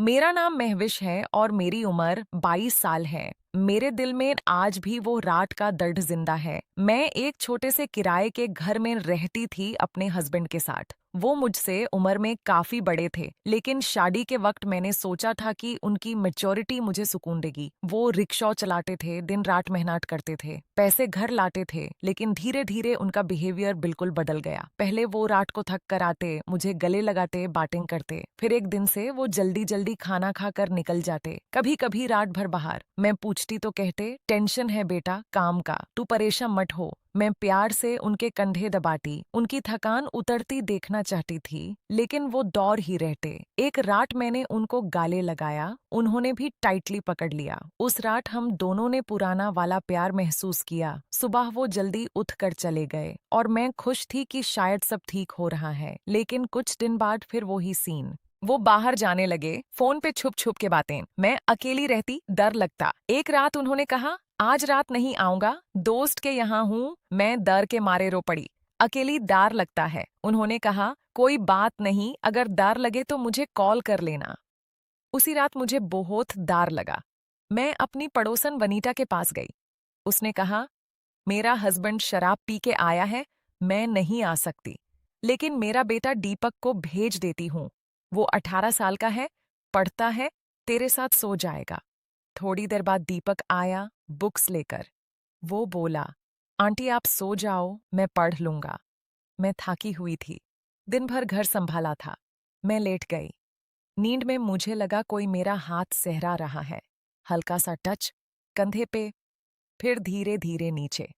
मेरा नाम महविश है और मेरी उम्र 22 साल है। मेरे दिल में आज भी वो रात का दर्द जिंदा है। मैं एक छोटे से किराए के घर में रहती थी अपने हस्बैंड के साथ। वो मुझसे उम्र में काफी बड़े थे, लेकिन शादी के वक्त मैंने सोचा था कि उनकी मैच्योरिटी मुझे सुकून देगी। वो रिक्शा चलाते थे, दिन रात मेहनत करते थे, पैसे घर लाते थे, लेकिन धीरे धीरे उनका बिहेवियर बिल्कुल बदल गया। पहले वो रात को थक कर आते, मुझे गले लगाते, बातें करते। फिर एक दिन से वो जल्दी जल्दी खाना खाकर निकल जाते, कभी कभी रात भर बाहर। मैं पूछती तो कहते, टेंशन है बेटा काम का, तू परेशान मत हो। मैं प्यार से उनके कंधे दबाती, उनकी थकान उतरती देखना चाहती थी, लेकिन वो दौड़ ही रहते। एक रात मैंने उनको गाले लगाया, उन्होंने भी टाइटली पकड़ लिया। उस रात हम दोनों ने पुराना वाला प्यार महसूस किया। सुबह वो जल्दी उठ कर चले गए और मैं खुश थी कि शायद सब ठीक हो रहा है, लेकिन कुछ दिन बाद फिर वही सीन। वो बाहर जाने लगे, फोन पे छुप छुप के बातें। मैं अकेली रहती, डर लगता। एक रात उन्होंने कहा, आज रात नहीं आऊंगा, दोस्त के यहाँ हूँ। मैं डर के मारे रो पड़ी। अकेली डर लगता है। उन्होंने कहा, कोई बात नहीं, अगर डर लगे तो मुझे कॉल कर लेना। उसी रात मुझे बहुत डर लगा। मैं अपनी पड़ोसन वनीता के पास गई। उसने कहा, मेरा हस्बैंड शराब पी के आया है, मैं नहीं आ सकती, लेकिन मेरा बेटा दीपक को भेज देती हूँ। वो 18 साल का है, पढ़ता है, तेरे साथ सो जाएगा। थोड़ी देर बाद दीपक आया, बुक्स लेकर। वो बोला, आंटी आप सो जाओ, मैं पढ़ लूंगा। मैं थकी हुई थी, दिन भर घर संभाला था। मैं लेट गई। नींद में मुझे लगा कोई मेरा हाथ सहरा रहा है। हल्का सा टच, कंधे पे, फिर धीरे धीरे नीचे।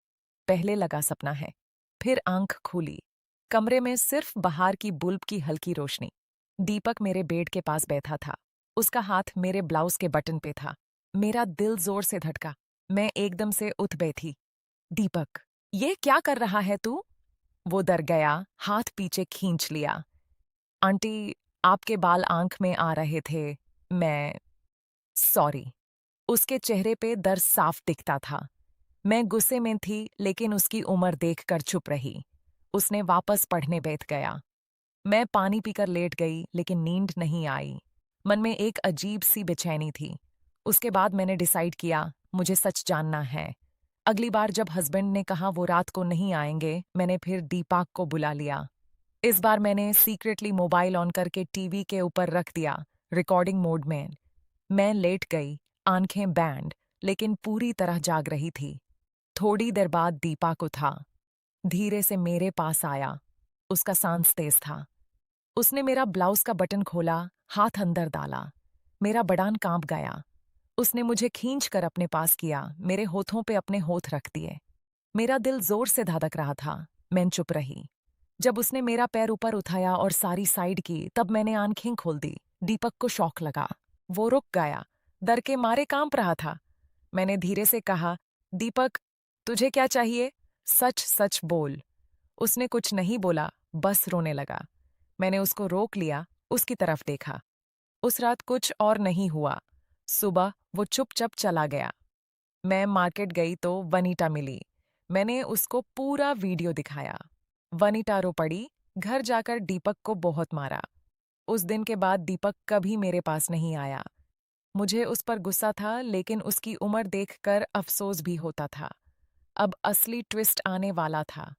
पहले लगा सपना है। फिर आंख खुली। कमरे में सिर्फ बाहर की बुल्ब की हल्की रोशनी। दीपक मेरे बेड के पास बैठा था। उसका हाथ मेरे ब्लाउज के बटन पे था। मेरा दिल जोर से धड़का। मैं एकदम से उठ बैठी। दीपक, ये क्या कर रहा है तू? वो डर गया, हाथ पीछे खींच लिया। आंटी, आपके बाल आंख में आ रहे थे। मैं सॉरी। उसके चेहरे पे दर्द साफ दिखता था। मैं गुस्से में थी, लेकिन उसकी उम्र देखकर चुप रही। उसने वापस पढ़ने बैठ गया। मैं पानी पीकर लेट गई, लेकिन नींद नहीं आई। मन में एक अजीब सी बेचैनी थी। उसके बाद मैंने डिसाइड किया, मुझे सच जानना है। अगली बार जब हस्बैंड ने कहा वो रात को नहीं आएंगे, मैंने फिर दीपक को बुला लिया। इस बार मैंने सीक्रेटली मोबाइल ऑन करके टीवी के ऊपर रख दिया, रिकॉर्डिंग मोड में। मैं लेट गई, आंखें बैंड, लेकिन पूरी तरह जाग रही थी। थोड़ी देर बाद दीपक उठा, धीरे से मेरे पास आया। उसका सांस तेज था। उसने मेरा ब्लाउज का बटन खोला, हाथ अंदर डाला। मेरा बदान कांप गया। उसने मुझे खींच कर अपने पास किया, मेरे होठों पे अपने होठ रख दिए। मेरा दिल जोर से धड़क रहा था। मैं चुप रही। जब उसने मेरा पैर ऊपर उठाया और सारी साइड की, तब मैंने आंखें खोल दी। दीपक को शौक लगा। वो रुक गया, डर के मारे कांप रहा था। मैंने धीरे से कहा, दीपक, तुझे क्या चाहिए? सच सच बोल। उसने कुछ नहीं बोला, बस रोने लगा। मैंने उसको रोक लिया, उसकी तरफ देखा। उस रात कुछ और नहीं हुआ। सुबह वो चुपचाप चला गया। मैं मार्केट गई तो वनीता मिली। मैंने उसको पूरा वीडियो दिखाया। वनीता रो पड़ी, घर जाकर दीपक को बहुत मारा। उस दिन के बाद दीपक कभी मेरे पास नहीं आया। मुझे उस पर गुस्सा था, लेकिन उसकी उम्र देखकर अफसोस भी होता था। अब असली ट्विस्ट आने वाला था।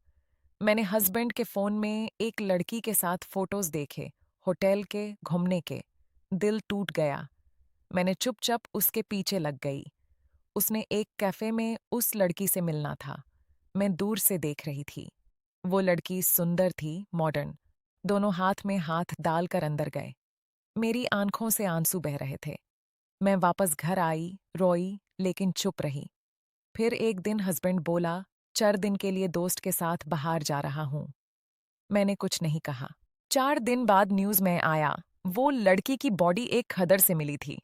मैंने हस्बैंड के फोन में एक लड़की के साथ फोटोज देखे, होटल के, घूमने के। दिल टूट गया। मैंने चुपचाप उसके पीछे लग गई। उसने एक कैफे में उस लड़की से मिलना था। मैं दूर से देख रही थी। वो लड़की सुंदर थी, मॉडर्न। दोनों हाथ में हाथ डालकर अंदर गए। मेरी आंखों से आंसू बह रहे थे। मैं वापस घर आई, रोई, लेकिन चुप रही। फिर एक दिन हस्बैंड बोला, 4 दिन के लिए दोस्त के साथ बाहर जा रहा हूं। मैंने कुछ नहीं कहा। 4 दिन बाद न्यूज में आया, वो लड़की की बॉडी एक खदर से मिली थी।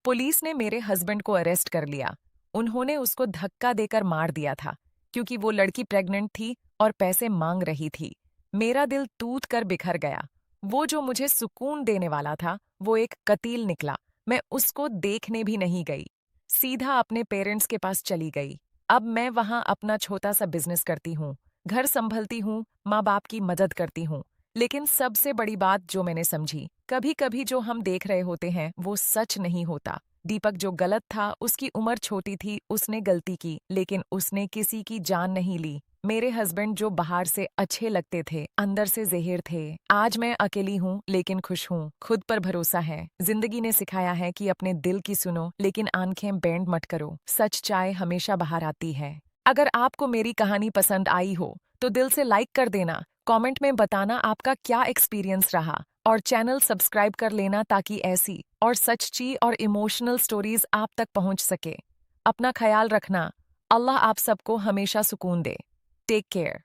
पुलिस ने मेरे हस्बैंड को अरेस्ट कर लिया। उन्होंने उसको धक्का देकर मार दिया था, क्योंकि वो लड़की प्रेग्नेंट थी और पैसे मांग रही थी। मेरा दिल टूट कर बिखर गया। वो जो मुझे सुकून देने वाला था, वो एक कतील निकला। मैं उसको देखने भी नहीं गई, सीधा अपने पेरेंट्स के पास चली गई। अब मैं वहां अपना छोटा सा बिजनेस करती हूँ, घर संभलती हूँ, माँ बाप की मदद करती हूँ। लेकिन सबसे बड़ी बात जो मैंने समझी, कभी कभी जो हम देख रहे होते हैं वो सच नहीं होता। दीपक जो गलत था, उसकी उम्र छोटी थी, उसने गलती की, लेकिन उसने किसी की जान नहीं ली। मेरे हस्बैंड जो बाहर से अच्छे लगते थे, अंदर से जहर थे। आज मैं अकेली हूँ लेकिन खुश हूँ, खुद पर भरोसा है। जिंदगी ने सिखाया है कि अपने दिल की सुनो, लेकिन आंखें बैंड मत करो। सच चाय हमेशा बाहर आती है। अगर आपको मेरी कहानी पसंद आई हो तो दिल से लाइक कर देना, कमेंट में बताना आपका क्या एक्सपीरियंस रहा, और चैनल सब्सक्राइब कर लेना ताकि ऐसी और सच्ची और इमोशनल स्टोरीज आप तक पहुंच सके। अपना ख्याल रखना। अल्लाह आप सबको हमेशा सुकून दे। Take care.